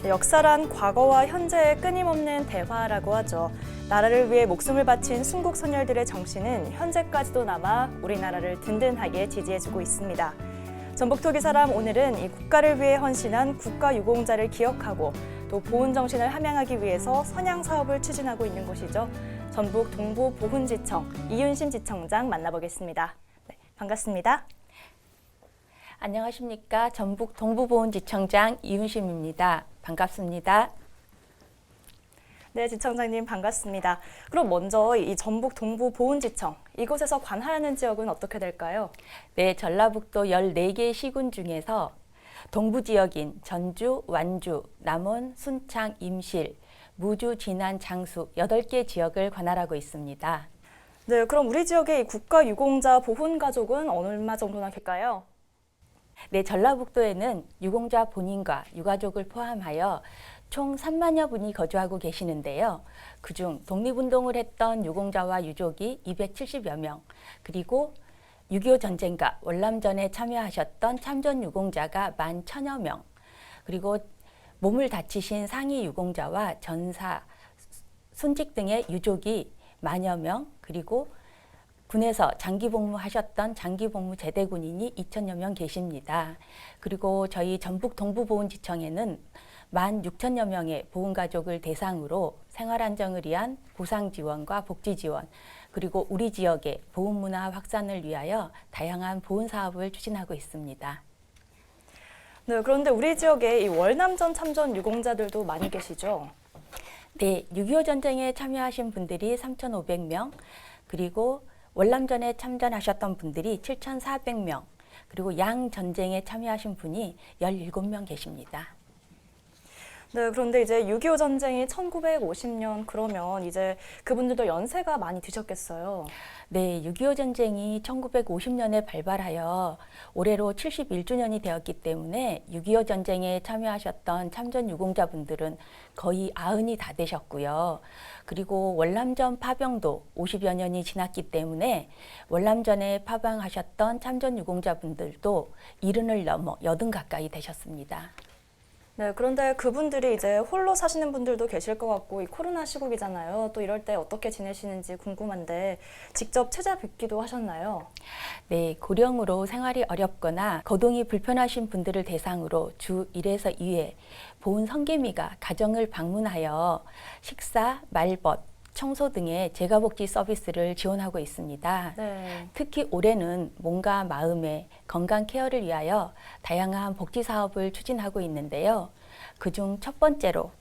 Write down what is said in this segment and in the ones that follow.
역사란 과거와 현재의 끊임없는 대화라고 하죠. 나라를 위해 목숨을 바친 순국 선열들의 정신은 현재까지도 남아 우리나라를 든든하게 지지해주고 있습니다. 전북토기 사람 오늘은 이 국가를 위해 헌신한 국가유공자를 기억하고 또 보훈 정신을 함양하기 위해서 선양 사업을 추진하고 있는 곳이죠. 전북 동부 보훈지청 이윤심 지청장 만나보겠습니다. 네, 반갑습니다. 안녕하십니까. 전북 동부보훈지청장 이윤심입니다. 반갑습니다. 네, 지청장님 반갑습니다. 그럼 먼저 이 전북 동부보훈지청 이곳에서 관할하는 지역은 어떻게 될까요? 네, 전라북도 14개 시군 중에서 동부 지역인 전주, 완주, 남원, 순창, 임실, 무주, 진안, 장수 8개 지역을 관할하고 있습니다. 네, 그럼 우리 지역의 이 국가유공자 보훈 가족은 얼마 정도나 될까요? 네, 전라북도에는 유공자 본인과 유가족을 포함하여 총 3만여 분이 거주하고 계시는데요. 그중 독립운동을 했던 유공자와 유족이 270여 명, 그리고 6.25 전쟁과 월남전에 참여하셨던 참전 유공자가 11,000여 명, 그리고 몸을 다치신 상위 유공자와 전사, 순직 등의 유족이 10,000여 명, 그리고 군에서 장기 복무하셨던 장기 복무 제대 군인이 2,000여 명 계십니다. 그리고 저희 전북 동부보훈지청에는 16,000여 명의 보훈가족을 대상으로 생활 안정을 위한 보상 지원과 복지 지원, 그리고 우리 지역의 보훈 문화 확산을 위하여 다양한 보훈 사업을 추진하고 있습니다. 네, 그런데 우리 지역에 이 월남전 참전 유공자들도 많이 계시죠? 네, 6.25 전쟁에 참여하신 분들이 3,500명, 그리고 월남전에 참전하셨던 분들이 7,400명, 그리고 양 전쟁에 참여하신 분이 17명 계십니다. 네, 그런데 이제 6.25 전쟁이 1950년 그러면 이제 그분들도 연세가 많이 드셨겠어요. 네, 6.25 전쟁이 1950년에 발발하여 올해로 71주년이 되었기 때문에 6.25 전쟁에 참여하셨던 참전 유공자분들은 거의 90이 다 되셨고요. 그리고 월남전 파병도 50여 년이 지났기 때문에 월남전에 파병하셨던 참전 유공자분들도 70을 넘어 80 가까이 되셨습니다. 네, 그런데 그분들이 이제 홀로 사시는 분들도 계실 것 같고 이 코로나 시국이잖아요. 또 이럴 때 어떻게 지내시는지 궁금한데 직접 찾아뵙기도 하셨나요? 네, 고령으로 생활이 어렵거나 거동이 불편하신 분들을 대상으로 주 1에서 2회 보훈 성개미가 가정을 방문하여 식사, 말벗, 청소 등의 재가복지 서비스를 지원하고 있습니다. 네. 특히 올해는 몸과 마음의 건강 케어를 위하여 다양한 복지 사업을 추진하고 있는데요. 그중 첫 번째로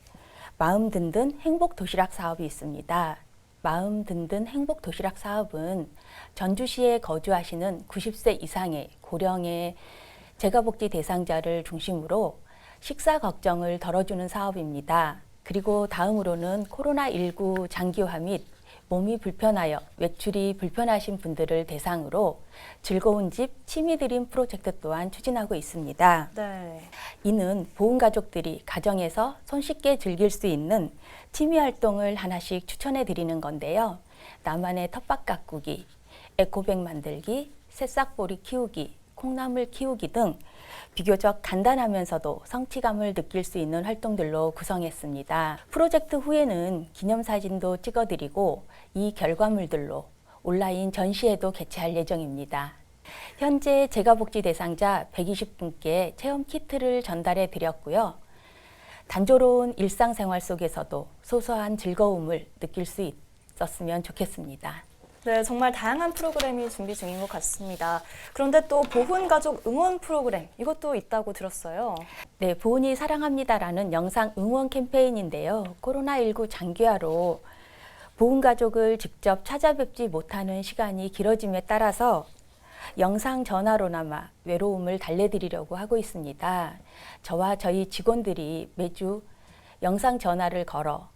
마음 든든 행복 도시락 사업이 있습니다. 마음 든든 행복 도시락 사업은 전주시에 거주하시는 90세 이상의 고령의 재가복지 대상자를 중심으로 식사 걱정을 덜어주는 사업입니다. 그리고 다음으로는 코로나19 장기화 및 몸이 불편하여 외출이 불편하신 분들을 대상으로 즐거운 집 취미드림 프로젝트 또한 추진하고 있습니다. 네. 이는 보훈가족들이 가정에서 손쉽게 즐길 수 있는 취미 활동을 하나씩 추천해 드리는 건데요. 나만의 텃밭 가꾸기, 에코백 만들기, 새싹보리 키우기, 콩나물 키우기 등 비교적 간단하면서도 성취감을 느낄 수 있는 활동들로 구성했습니다. 프로젝트 후에는 기념사진도 찍어드리고 이 결과물들로 온라인 전시회도 개최할 예정입니다. 현재 재가복지 대상자 120분께 체험 키트를 전달해 드렸고요. 단조로운 일상생활 속에서도 소소한 즐거움을 느낄 수 있었으면 좋겠습니다. 네, 정말 다양한 프로그램이 준비 중인 것 같습니다. 그런데 또 보훈가족 응원 프로그램 이것도 있다고 들었어요. 네, 보훈이 사랑합니다라는 영상 응원 캠페인인데요. 코로나19 장기화로 보훈가족을 직접 찾아뵙지 못하는 시간이 길어짐에 따라서 영상 전화로나마 외로움을 달래드리려고 하고 있습니다. 저와 저희 직원들이 매주 영상 전화를 걸어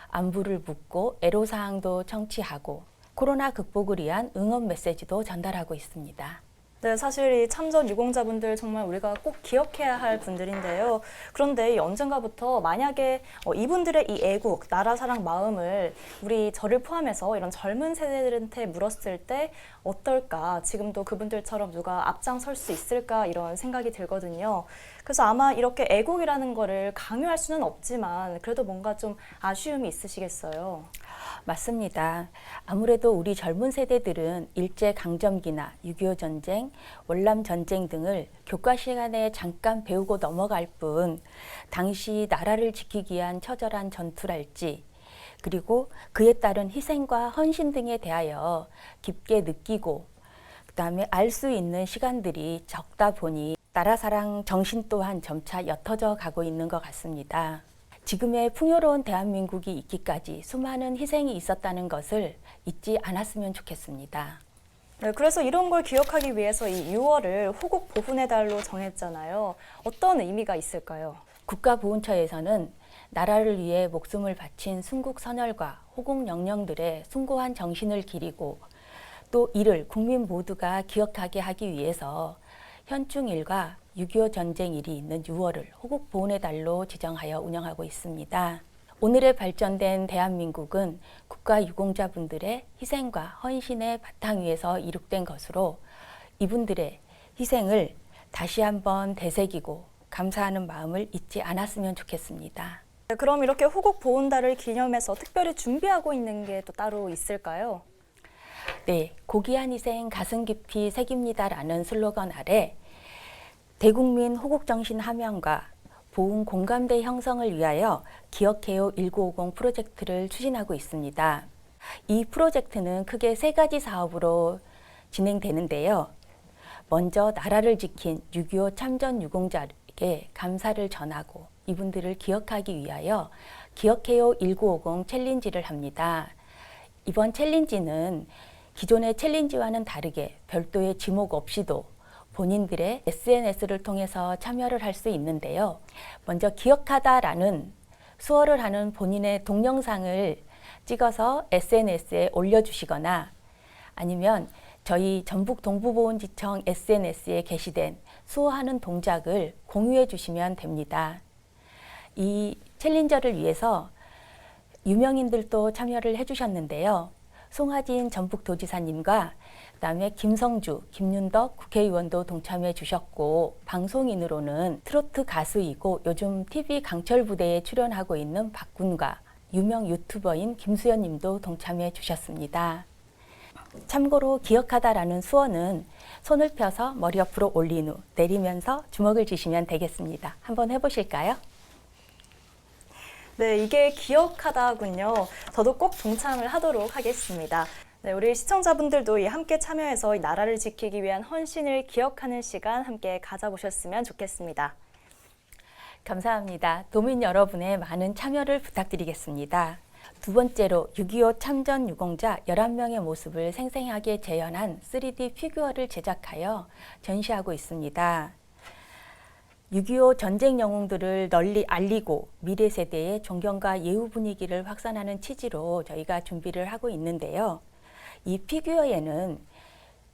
안부를 묻고 애로사항도 청취하고 코로나 극복을 위한 응원 메시지도 전달하고 있습니다. 네, 사실 이 참전 유공자분들 정말 우리가 꼭 기억해야 할 분들인데요. 그런데 이 언젠가부터 만약에 이분들의 이 애국, 나라 사랑 마음을 우리 저를 포함해서 이런 젊은 세대들한테 물었을 때 어떨까? 지금도 그분들처럼 누가 앞장설 수 있을까? 이런 생각이 들거든요. 그래서 아마 이렇게 애국이라는 거를 강요할 수는 없지만 그래도 뭔가 좀 아쉬움이 있으시겠어요. 맞습니다. 아무래도 우리 젊은 세대들은 일제강점기나 6.25 전쟁, 월남 전쟁 등을 교과 시간에 잠깐 배우고 넘어갈 뿐 당시 나라를 지키기 위한 처절한 전투랄지 그리고 그에 따른 희생과 헌신 등에 대하여 깊게 느끼고 그다음에 알 수 있는 시간들이 적다 보니 나라 사랑 정신 또한 점차 옅어져 가고 있는 것 같습니다. 지금의 풍요로운 대한민국이 있기까지 수많은 희생이 있었다는 것을 잊지 않았으면 좋겠습니다. 네, 그래서 이런 걸 기억하기 위해서 이 6월을 호국 보훈의 달로 정했잖아요. 어떤 의미가 있을까요? 국가보훈처에서는 나라를 위해 목숨을 바친 순국 선열과 호국 영령들의 숭고한 정신을 기리고 또 이를 국민 모두가 기억하게 하기 위해서 현충일과 6.25 전쟁일이 있는 6월을 호국 보훈의 달로 지정하여 운영하고 있습니다. 오늘의 발전된 대한민국은 국가 유공자분들의 희생과 헌신의 바탕 위에서 이룩된 것으로 이분들의 희생을 다시 한번 되새기고 감사하는 마음을 잊지 않았으면 좋겠습니다. 네, 그럼 이렇게 호국 보훈달을 기념해서 특별히 준비하고 있는 게 또 따로 있을까요? 네, 고귀한 희생 가슴 깊이 새깁니다라는 슬로건 아래 대국민 호국정신 함양과 보훈 공감대 형성을 위하여 기억해요 1950 프로젝트를 추진하고 있습니다. 이 프로젝트는 크게 세 가지 사업으로 진행되는데요. 먼저 나라를 지킨 6.25 참전 유공자에게 감사를 전하고 이분들을 기억하기 위하여 기억해요 1950 챌린지를 합니다. 이번 챌린지는 기존의 챌린지와는 다르게 별도의 지목 없이도 본인들의 SNS를 통해서 참여를 할 수 있는데요. 먼저 기억하다라는 수어를 하는 본인의 동영상을 찍어서 SNS에 올려주시거나 아니면 저희 전북 동부보훈지청 SNS에 게시된 수어하는 동작을 공유해 주시면 됩니다. 이 챌린저를 위해서 유명인들도 참여를 해주셨는데요. 송하진 전북도지사님과 그다음에 김성주, 김윤덕 국회의원도 동참해 주셨고 방송인으로는 트로트 가수이고 요즘 TV 강철 부대에 출연하고 있는 박군과 유명 유튜버인 김수현 님도 동참해 주셨습니다. 참고로 기억하다라는 수어는 손을 펴서 머리 옆으로 올린 후 내리면서 주먹을 쥐시면 되겠습니다. 한번 해보실까요? 네, 이게 기억하다군요. 저도 꼭 동참을 하도록 하겠습니다. 네, 우리 시청자분들도 함께 참여해서 이 나라를 지키기 위한 헌신을 기억하는 시간 함께 가져보셨으면 좋겠습니다. 감사합니다. 도민 여러분의 많은 참여를 부탁드리겠습니다. 두 번째로 6.25 참전 유공자 11명의 모습을 생생하게 재현한 3D 피규어를 제작하여 전시하고 있습니다. 6.25 전쟁 영웅들을 널리 알리고 미래 세대의 존경과 예우 분위기를 확산하는 취지로 저희가 준비를 하고 있는데요. 이 피규어에는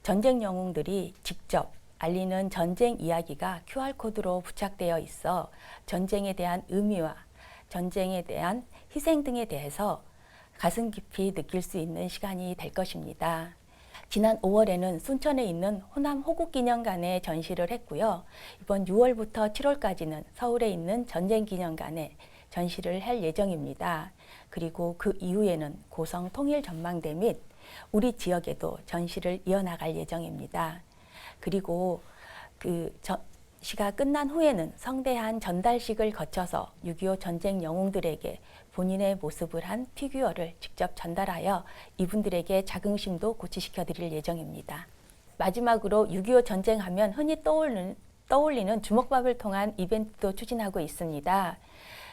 전쟁 영웅들이 직접 알리는 전쟁 이야기가 QR코드로 부착되어 있어 전쟁에 대한 의미와 전쟁에 대한 희생 등에 대해서 가슴 깊이 느낄 수 있는 시간이 될 것입니다. 지난 5월에는 순천에 있는 호남 호국기념관에 전시를 했고요. 이번 6월부터 7월까지는 서울에 있는 전쟁기념관에 전시를 할 예정입니다. 그리고 그 이후에는 고성 통일전망대 및 우리 지역에도 전시를 이어나갈 예정입니다. 그리고 그 전시가 끝난 후에는 성대한 전달식을 거쳐서 6.25 전쟁 영웅들에게 본인의 모습을 한 피규어를 직접 전달하여 이분들에게 자긍심도 고취시켜 드릴 예정입니다. 마지막으로 6.25 전쟁하면 흔히 떠올리는 주먹밥을 통한 이벤트도 추진하고 있습니다.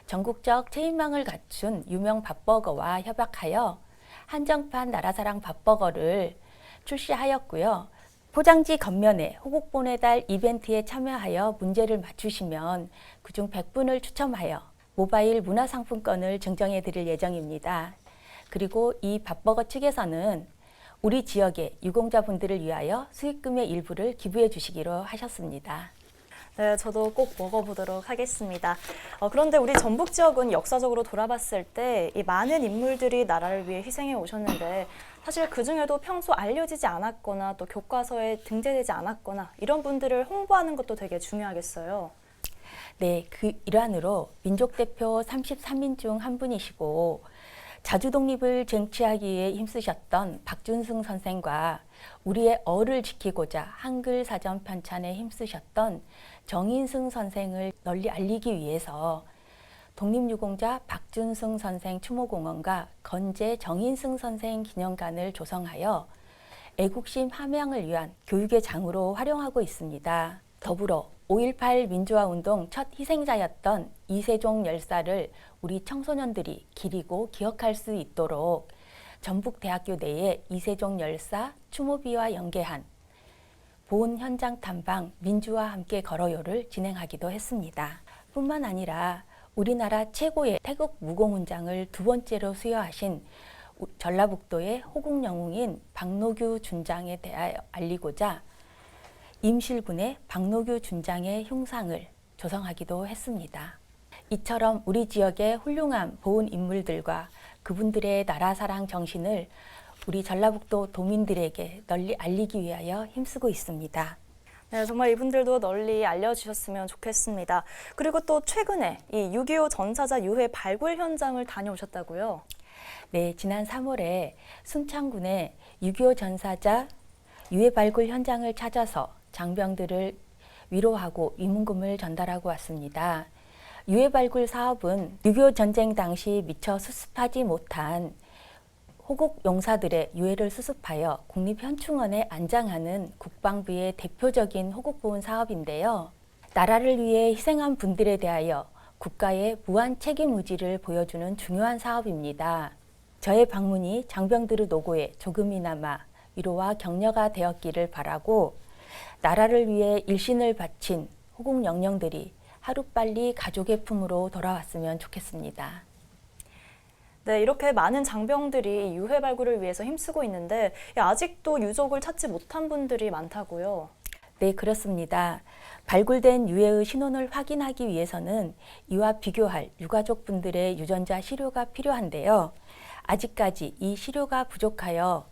전국적 체인망을 갖춘 유명 밥버거와 협약하여 한정판 나라사랑 밥버거를 출시하였고요. 포장지 겉면에 호국보훈의 달 이벤트에 참여하여 문제를 맞추시면 그중 100분을 추첨하여 모바일 문화상품권을 증정해 드릴 예정입니다. 그리고 이 밥버거 측에서는 우리 지역의 유공자분들을 위하여 수익금의 일부를 기부해 주시기로 하셨습니다. 네, 저도 꼭 먹어보도록 하겠습니다. 그런데 우리 전북 지역은 역사적으로 돌아봤을 때 이 많은 인물들이 나라를 위해 희생해 오셨는데 사실 그 중에도 평소 알려지지 않았거나 또 교과서에 등재되지 않았거나 이런 분들을 홍보하는 것도 되게 중요하겠어요. 네, 그 일환으로 민족 대표 33인 중 한 분이시고 자주 독립을 쟁취하기 위해 힘쓰셨던 박준승 선생과 우리의 어를 지키고자 한글 사전 편찬에 힘쓰셨던 정인승 선생을 널리 알리기 위해서 독립유공자 박준승 선생 추모공원과 건재 정인승 선생 기념관을 조성하여 애국심 함양을 위한 교육의 장으로 활용하고 있습니다. 더불어 5.18 민주화운동 첫 희생자였던 이세종 열사를 우리 청소년들이 기리고 기억할 수 있도록 전북대학교 내에 이세종 열사 추모비와 연계한 보훈 현장 탐방 민주와 함께 걸어요를 진행하기도 했습니다. 뿐만 아니라 우리나라 최고의 태국 무공훈장을 두 번째로 수여하신 전라북도의 호국 영웅인 박노규 준장에 대하여 알리고자 임실군의 박노규 준장의 흉상을 조성하기도 했습니다. 이처럼 우리 지역의 훌륭한 보훈 인물들과 그분들의 나라 사랑 정신을 우리 전라북도 도민들에게 널리 알리기 위하여 힘쓰고 있습니다. 네, 정말 이분들도 널리 알려주셨으면 좋겠습니다. 그리고 또 최근에 이 6.25 전사자 유해 발굴 현장을 다녀오셨다고요? 네, 지난 3월에 순창군의 6.25 전사자 유해 발굴 현장을 찾아서 장병들을 위로하고 위문금을 전달하고 왔습니다. 유해 발굴 사업은 6.25 전쟁 당시 미처 수습하지 못한 호국 용사들의 유해를 수습하여 국립현충원에 안장하는 국방부의 대표적인 호국보훈 사업인데요. 나라를 위해 희생한 분들에 대하여 국가의 무한 책임 의지를 보여주는 중요한 사업입니다. 저의 방문이 장병들의 노고에 조금이나마 위로와 격려가 되었기를 바라고 나라를 위해 일신을 바친 호국 영령들이 하루빨리 가족의 품으로 돌아왔으면 좋겠습니다. 네, 이렇게 많은 장병들이 유해 발굴을 위해서 힘쓰고 있는데 아직도 유족을 찾지 못한 분들이 많다고요? 네, 그렇습니다. 발굴된 유해의 신원을 확인하기 위해서는 이와 비교할 유가족분들의 유전자 시료가 필요한데요. 아직까지 이 시료가 부족하여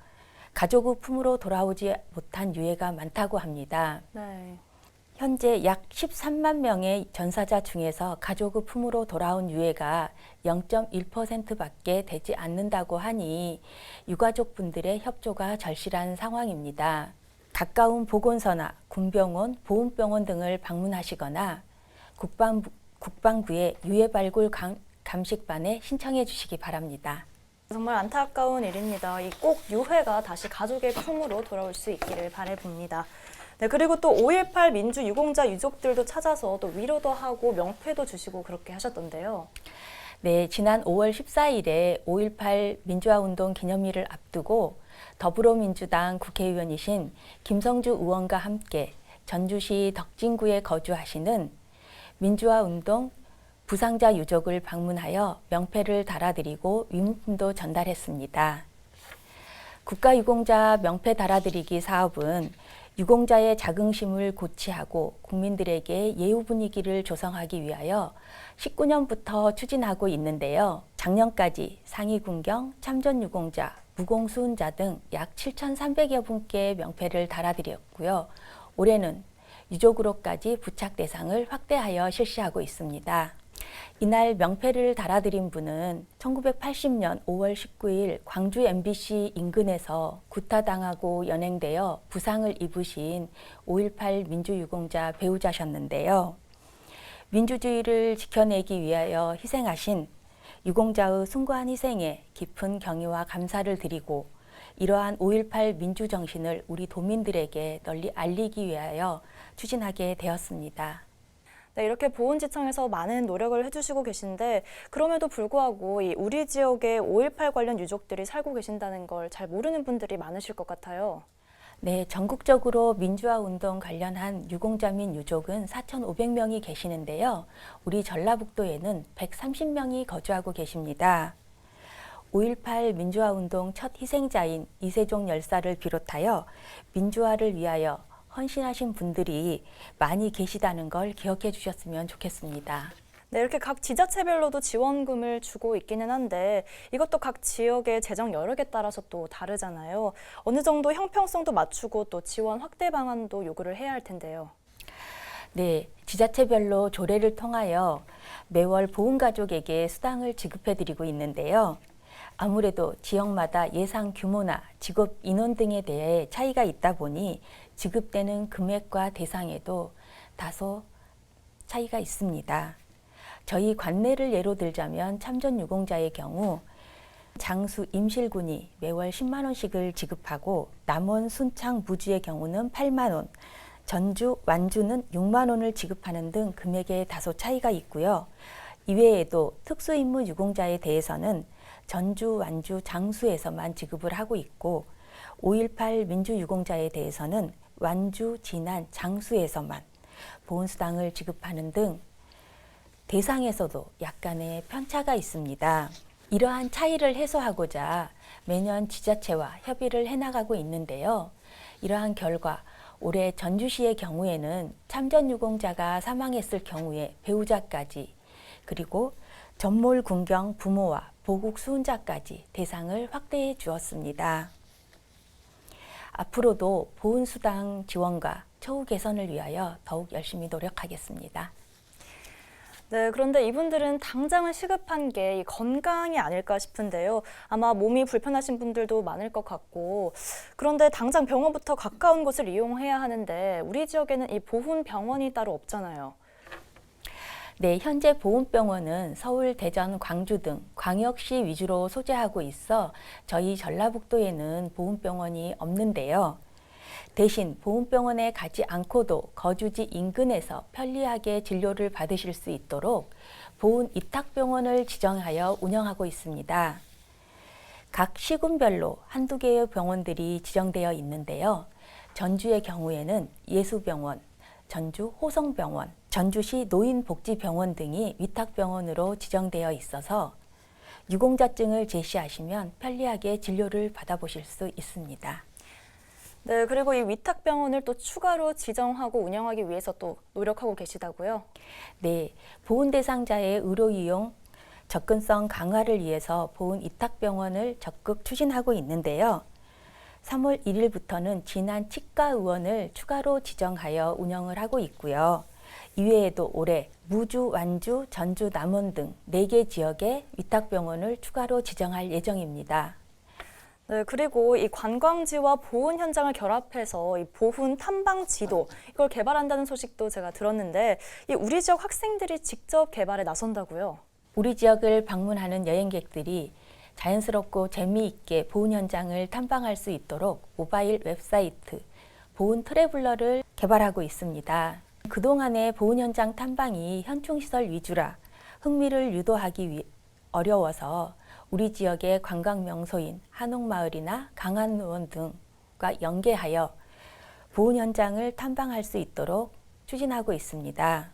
가족의 품으로 돌아오지 못한 유해가 많다고 합니다. 네. 현재 약 13만 명의 전사자 중에서 가족의 품으로 돌아온 유해가 0.1%밖에 되지 않는다고 하니 유가족분들의 협조가 절실한 상황입니다. 가까운 보건소나 군병원, 보훈병원 등을 방문하시거나 국방부의 유해 발굴 감식반에 신청해 주시기 바랍니다. 정말 안타까운 일입니다. 꼭 유해가 다시 가족의 품으로 돌아올 수 있기를 바라봅니다. 네, 그리고 또 5.18 민주 유공자 유족들도 찾아서 또 위로도 하고 명패도 주시고 그렇게 하셨던데요. 네, 지난 5월 14일에 5.18 민주화운동 기념일을 앞두고 더불어민주당 국회의원이신 김성주 의원과 함께 전주시 덕진구에 거주하시는 민주화운동 부상자 유족을 방문하여 명패를 달아드리고 위문품도 전달했습니다. 국가유공자 명패 달아드리기 사업은 유공자의 자긍심을 고취하고 국민들에게 예우 분위기를 조성하기 위하여 19년부터 추진하고 있는데요. 작년까지 상위군경, 참전유공자, 무공수훈자 등 약 7,300여 분께 명패를 달아드렸고요. 올해는 유족으로까지 부착 대상을 확대하여 실시하고 있습니다. 이날 명패를 달아드린 분은 1980년 5월 19일 광주 MBC 인근에서 구타당하고 연행되어 부상을 입으신 5.18 민주유공자 배우자셨는데요. 민주주의를 지켜내기 위하여 희생하신 유공자의 숭고한 희생에 깊은 경의와 감사를 드리고 이러한 5.18 민주정신을 우리 도민들에게 널리 알리기 위하여 추진하게 되었습니다. 네, 이렇게 보훈지청에서 많은 노력을 해주시고 계신데 그럼에도 불구하고 우리 지역에 5.18 관련 유족들이 살고 계신다는 걸 잘 모르는 분들이 많으실 것 같아요. 네, 전국적으로 민주화운동 관련한 유공자 및 유족은 4,500명이 계시는데요. 우리 전라북도에는 130명이 거주하고 계십니다. 5.18 민주화운동 첫 희생자인 이세종 열사를 비롯하여 민주화를 위하여 헌신하신 분들이 많이 계시다는 걸 기억해 주셨으면 좋겠습니다. 네, 이렇게 각 지자체별로도 지원금을 주고 있기는 한데 이것도 각 지역의 재정 여력에 따라서 또 다르잖아요. 어느 정도 형평성도 맞추고 또 지원 확대 방안도 요구를 해야 할 텐데요. 네, 지자체별로 조례를 통하여 매월 보훈가족에게 수당을 지급해드리고 있는데요. 아무래도 지역마다 예상 규모나 직업 인원 등에 대해 차이가 있다 보니 지급되는 금액과 대상에도 다소 차이가 있습니다. 저희 관내를 예로 들자면 참전 유공자의 경우 장수 임실군이 매월 10만 원씩을 지급하고 남원 순창 무주의 경우는 8만 원, 전주 완주는 6만 원을 지급하는 등 금액에 다소 차이가 있고요. 이외에도 특수임무 유공자에 대해서는 전주, 완주, 장수에서만 지급을 하고 있고 5.18 민주유공자에 대해서는 완주, 진안, 장수에서만 보훈수당을 지급하는 등 대상에서도 약간의 편차가 있습니다. 이러한 차이를 해소하고자 매년 지자체와 협의를 해나가고 있는데요. 이러한 결과 올해 전주시의 경우에는 참전유공자가 사망했을 경우에 배우자까지 그리고 전몰 군경 부모와 보국 수훈자까지 대상을 확대해 주었습니다. 앞으로도 보훈수당 지원과 처우 개선을 위하여 더욱 열심히 노력하겠습니다. 네, 그런데 이분들은 당장은 시급한 게 이 건강이 아닐까 싶은데요. 아마 몸이 불편하신 분들도 많을 것 같고 그런데 당장 병원부터 가까운 곳을 이용해야 하는데 우리 지역에는 이 보훈병원이 따로 없잖아요. 네, 현재 보훈병원은 서울, 대전, 광주 등 광역시 위주로 소재하고 있어 저희 전라북도에는 보훈병원이 없는데요. 대신 보훈병원에 가지 않고도 거주지 인근에서 편리하게 진료를 받으실 수 있도록 보훈이탁병원을 지정하여 운영하고 있습니다. 각 시군별로 한두 개의 병원들이 지정되어 있는데요. 전주의 경우에는 예수병원, 전주 호성병원, 전주시 노인복지병원 등이 위탁병원으로 지정되어 있어서 유공자증을 제시하시면 편리하게 진료를 받아보실 수 있습니다. 네, 그리고 이 위탁병원을 또 추가로 지정하고 운영하기 위해서 또 노력하고 계시다고요? 네, 보훈 대상자의 의료 이용 접근성 강화를 위해서 보훈 이탁병원을 적극 추진하고 있는데요. 3월 1일부터는 진안 치과의원을 추가로 지정하여 운영을 하고 있고요. 이외에도 올해 무주, 완주, 전주, 남원 등 4개 지역에 위탁병원을 추가로 지정할 예정입니다. 네, 그리고 이 관광지와 보훈 현장을 결합해서 이 보훈 탐방 지도 이걸 개발한다는 소식도 제가 들었는데 이 우리 지역 학생들이 직접 개발에 나선다고요? 우리 지역을 방문하는 여행객들이 자연스럽고 재미있게 보훈 현장을 탐방할 수 있도록 모바일 웹사이트 보훈 트래블러를 개발하고 있습니다. 그동안의 보훈 현장 탐방이 현충시설 위주라 흥미를 유도하기 어려워서 우리 지역의 관광 명소인 한옥마을이나 강안원 등과 연계하여 보훈 현장을 탐방할 수 있도록 추진하고 있습니다.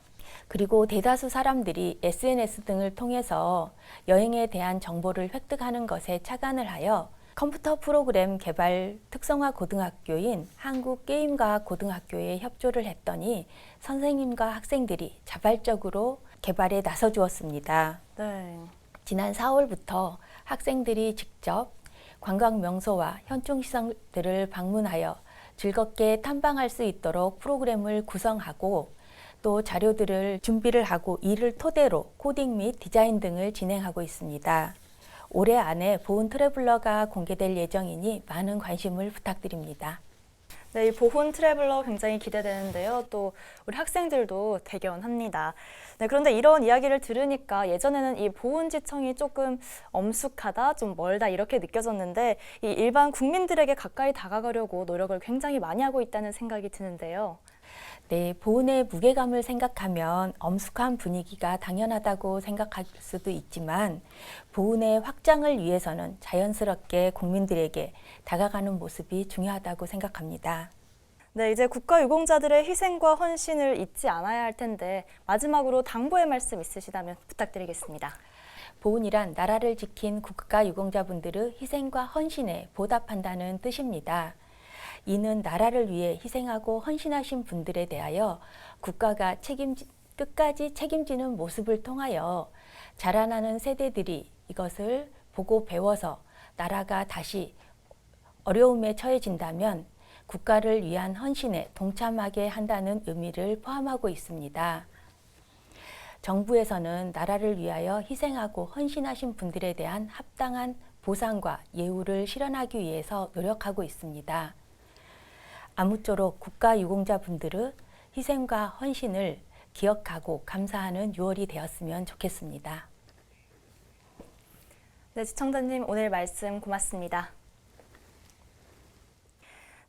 그리고 대다수 사람들이 SNS 등을 통해서 여행에 대한 정보를 획득하는 것에 착안을 하여 컴퓨터 프로그램 개발 특성화 고등학교인 한국게임과학고등학교에 협조를 했더니 선생님과 학생들이 자발적으로 개발에 나서 주었습니다. 네. 지난 4월부터 학생들이 직접 관광 명소와 현충시설들을 방문하여 즐겁게 탐방할 수 있도록 프로그램을 구성하고 또 자료들을 준비를 하고 이를 토대로 코딩 및 디자인 등을 진행하고 있습니다. 올해 안에 보훈 트래블러가 공개될 예정이니 많은 관심을 부탁드립니다. 네, 이 보훈 트래블러 굉장히 기대되는데요. 또 우리 학생들도 대견합니다. 네, 그런데 이런 이야기를 들으니까 예전에는 이 보훈지청이 조금 엄숙하다, 좀 멀다 이렇게 느껴졌는데 이 일반 국민들에게 가까이 다가가려고 노력을 굉장히 많이 하고 있다는 생각이 드는데요. 네, 보훈의 무게감을 생각하면 엄숙한 분위기가 당연하다고 생각할 수도 있지만 보훈의 확장을 위해서는 자연스럽게 국민들에게 다가가는 모습이 중요하다고 생각합니다. 네, 이제 국가유공자들의 희생과 헌신을 잊지 않아야 할 텐데 마지막으로 당부의 말씀 있으시다면 부탁드리겠습니다. 보훈이란 나라를 지킨 국가유공자분들의 희생과 헌신에 보답한다는 뜻입니다. 이는 나라를 위해 희생하고 헌신하신 분들에 대하여 국가가 끝까지 책임지는 모습을 통하여 자라나는 세대들이 이것을 보고 배워서 나라가 다시 어려움에 처해진다면 국가를 위한 헌신에 동참하게 한다는 의미를 포함하고 있습니다. 정부에서는 나라를 위하여 희생하고 헌신하신 분들에 대한 합당한 보상과 예우를 실현하기 위해서 노력하고 있습니다. 아무쪼록 국가유공자분들의 희생과 헌신을 기억하고 감사하는 6월이 되었으면 좋겠습니다. 네, 시청자님 오늘 말씀 고맙습니다.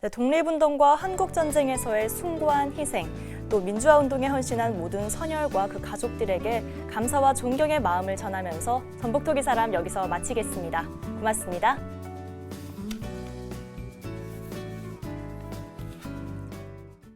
네, 독립운동과 한국전쟁에서의 숭고한 희생, 또 민주화운동에 헌신한 모든 선열과 그 가족들에게 감사와 존경의 마음을 전하면서 전북토기사람 여기서 마치겠습니다. 고맙습니다.